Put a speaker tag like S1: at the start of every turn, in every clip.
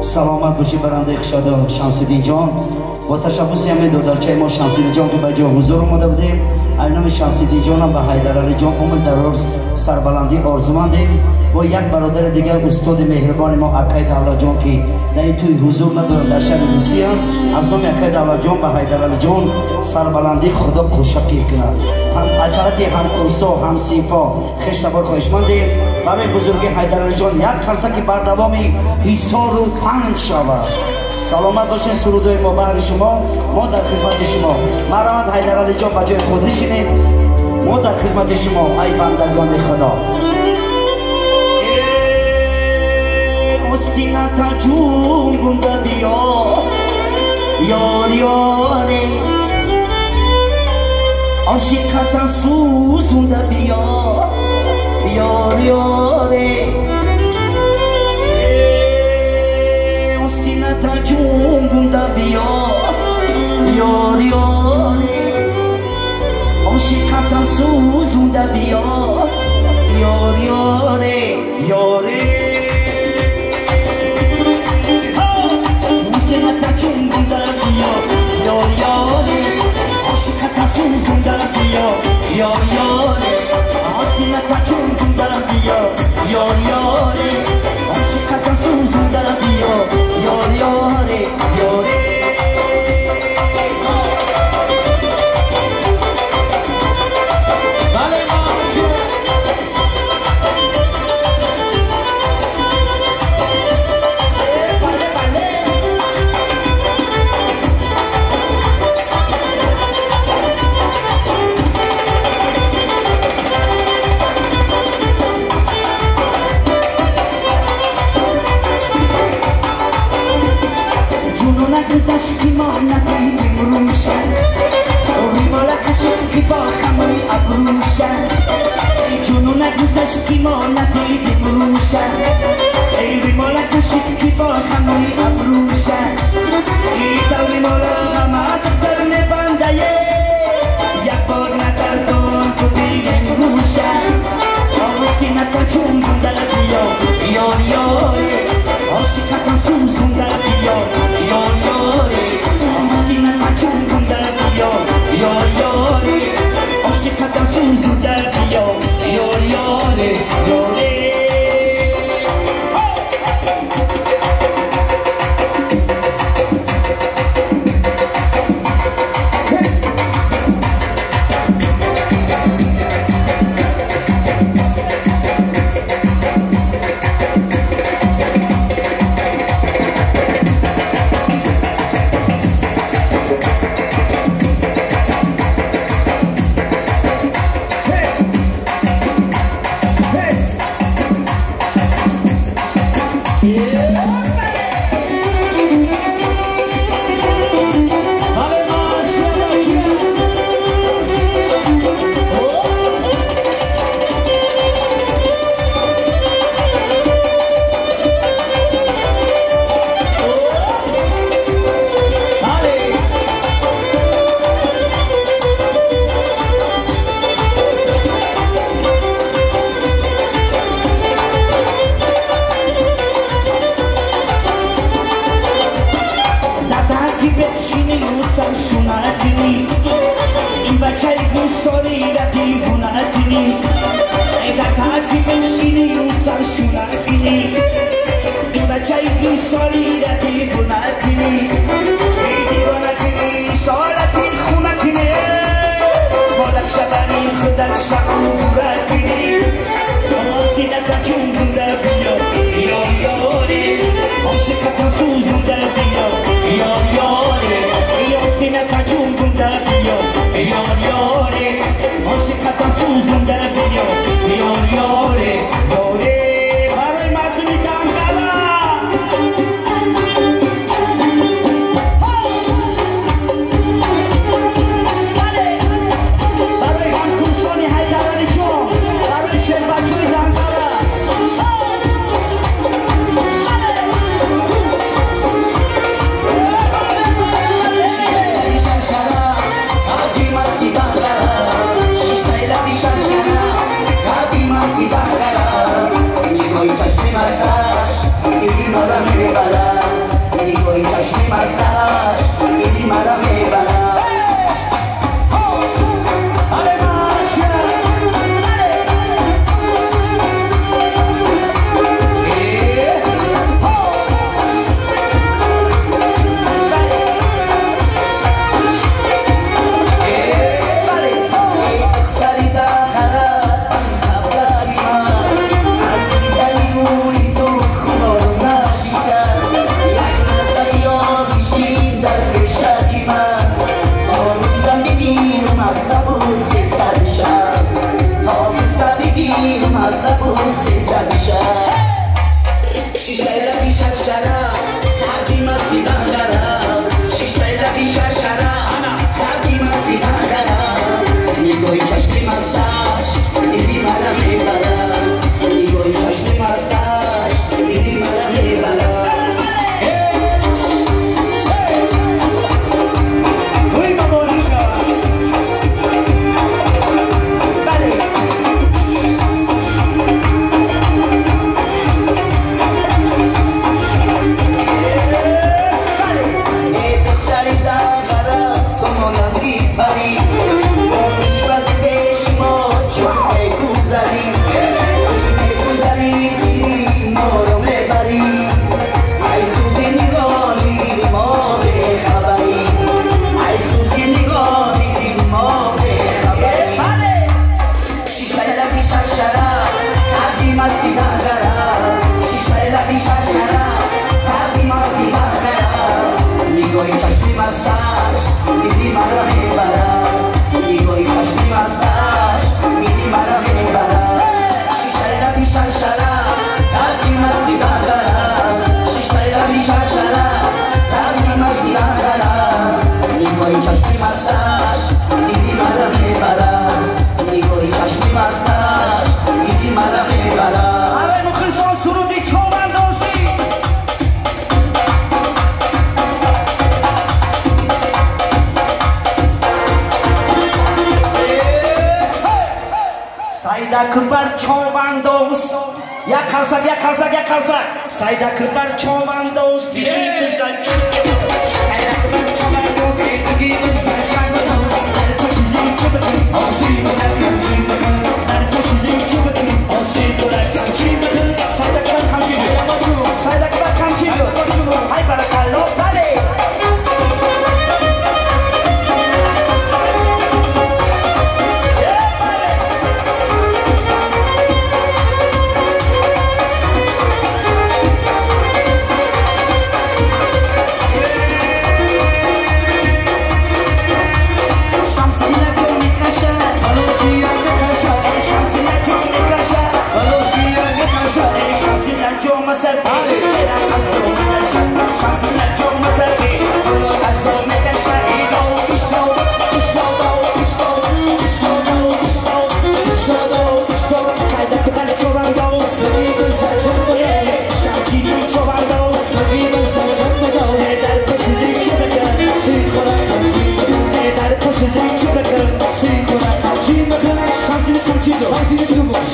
S1: سلامت باشی برنده خشاده شمس‌الدین جان. با تشبوسی هم دادرچه ما شمس‌الدین جان که به جا حضور اومده بودیم. اینام شمس‌الدین جان هم به حیدرعلی جان عمر دراز سربلندی آرزومندیم. با یک برادر دیگر استاد مهربان ما اکای دولت جان که در توی حضور ندارن در شهر روسیه، از نام اکای دولت جان به حیدرعلی جان سربلندی خدا کوشکی کنه. اطاعت هم کنسا هم سیفا خشتبار خواهشمندیم برای بزرگی حیدرعلی جان یک خلصه که بر دوامی ایثار و پنج شود. سلامت باشین. سرودهای ما بر شما، ما در خدمت شما. مرحمت حیدرعلی جان به جای خود نشینید، ما در خدمت شما ای بندگان خدا. مستینتا جون بنده بیا یار یاره، عاشقتا سوزونده بیا یار یاره. مستینتا جون بنده بیا یار یاره، عاشقتا سوزونده بیا یار یاره یاره. Yar yare, aslında kaçırdın da diyor. Yar yare, aşık atasızın da diyor. Yar yare, yare. Aşkı manatı dimruşan, orimala aşkı bakamı abruşan. Cununa kız aşkı manatı dimruşan, orimala aşkı bakamı abruşan. İtavrimala amatır ne bandaye, yapar natarton kudigen ruşan. Aşkına taçumda diyor, yor yor. Aşkına taçumda diyor, yor yor. Yor yore, aşıkata suzunda diyor. Yor yore, yore. Para چشم مستش دیدی مرا میبرد Kırbar çobandoz yakarsak sayda kırbar çobandoz bildiği güzel sayda kırbar çobandoz bildiği güzel şarkıdoz narkoşizm çıbıkın asıyla kaçıyla narkoşizm çıbıkın asıyla kaçıyla sayda kırbar kaçıyla sayda kırbar kaçıyla hay barakallo dale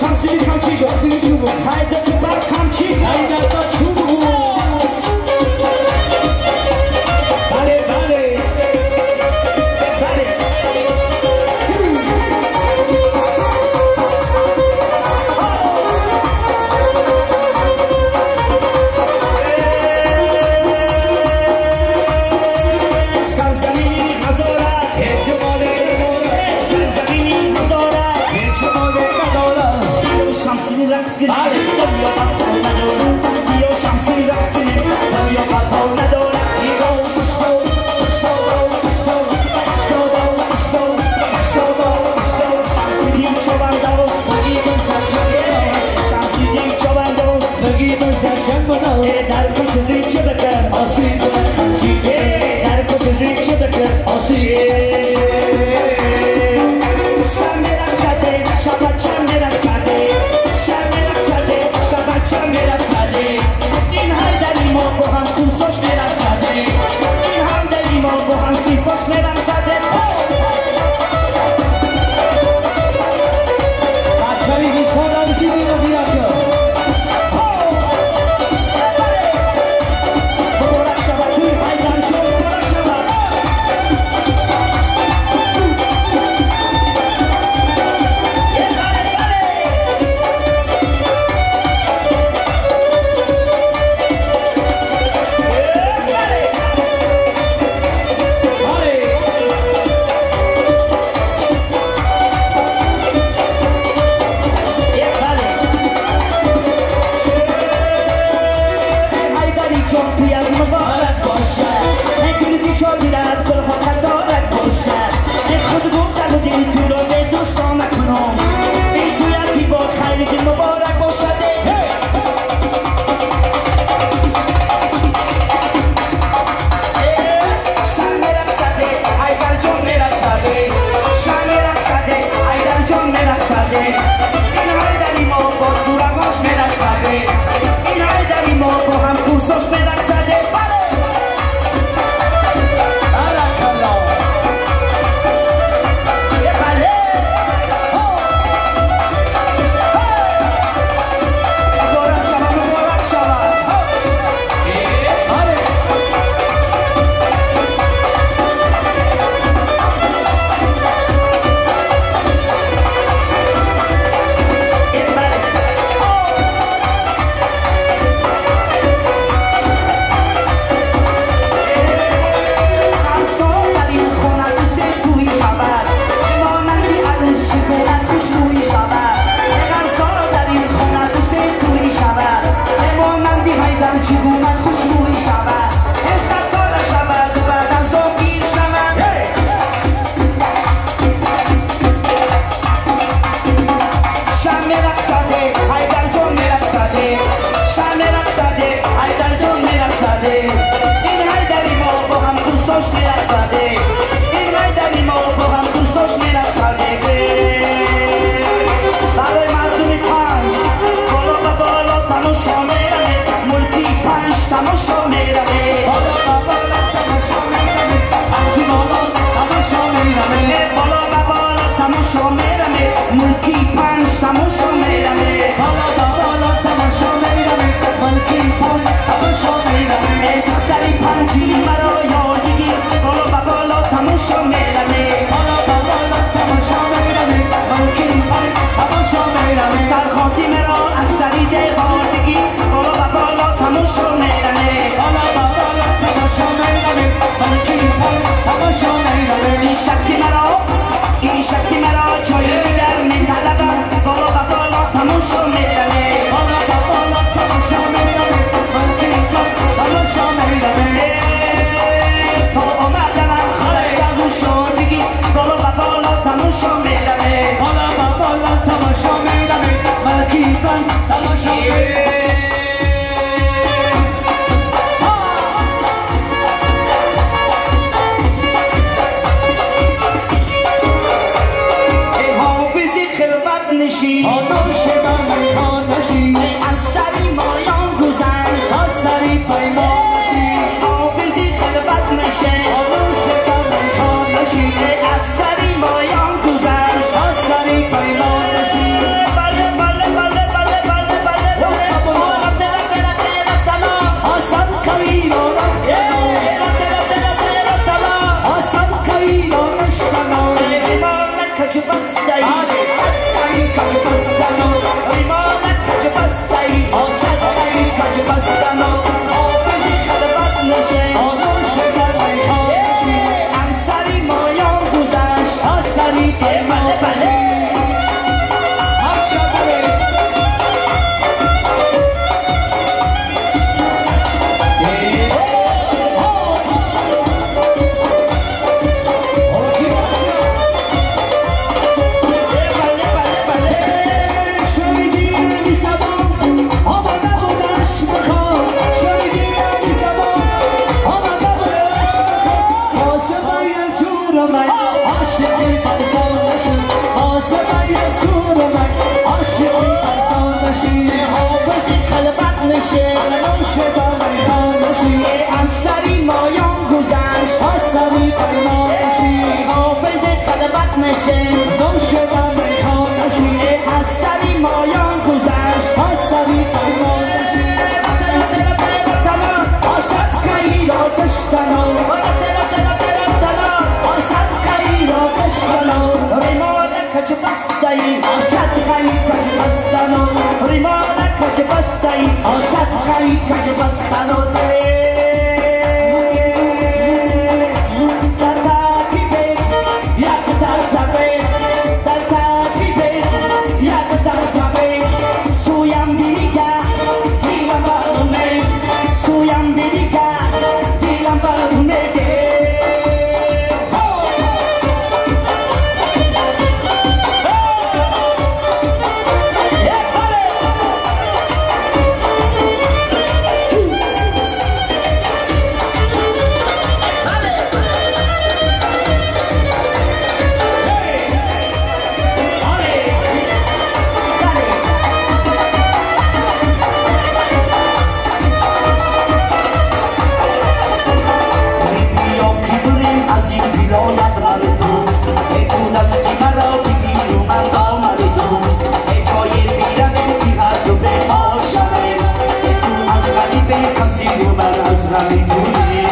S1: Şansını kamçıydı, sayda kırbar kamçı, sayda da çubuğu. Bale, bale, bale. Sarzamini mazora, ecmale mora, sarzamini mazora, ecmale madora. Şamsini rakskini, dönüyor patron adora. Diyor şamsini rakskini, dönüyor patron adora. Şamsini çoban davul, sıvıgın saçın bonoz. Şamsini çoban davul, sıvıgın saçın bonoz. Narkoşizm çıbıkın, asıyla kaçıyla. Narkoşizm çıbıkın, asıyla. Şamsini rakskini, şapaçan rakskini. Şamsini rakskini, din haydari mo bu ham kursoş ne rakskini. Din haydari mo bu ham sipoş ne rakskini. Başarı bir sonra bir şey değil mi diyor? Bu borak şabatı من از نمیتونی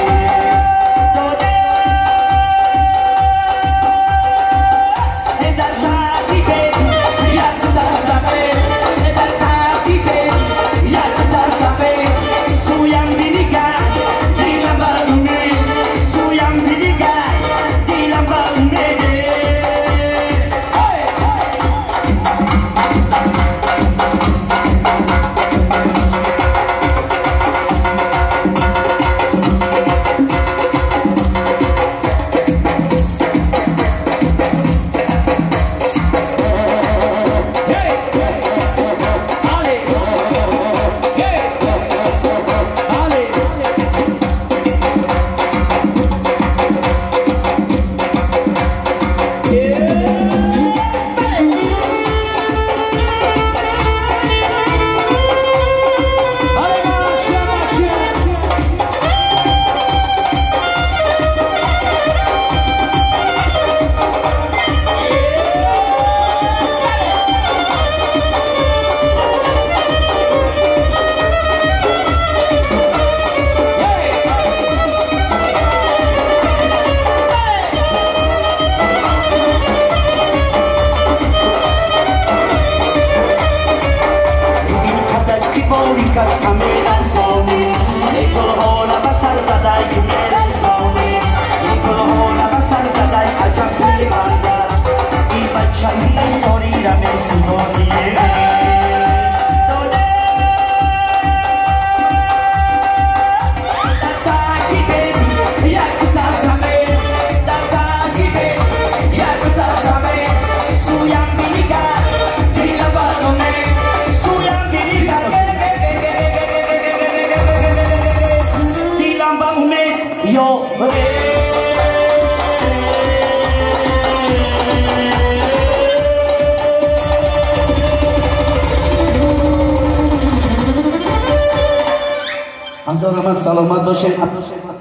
S1: سلامت باشید.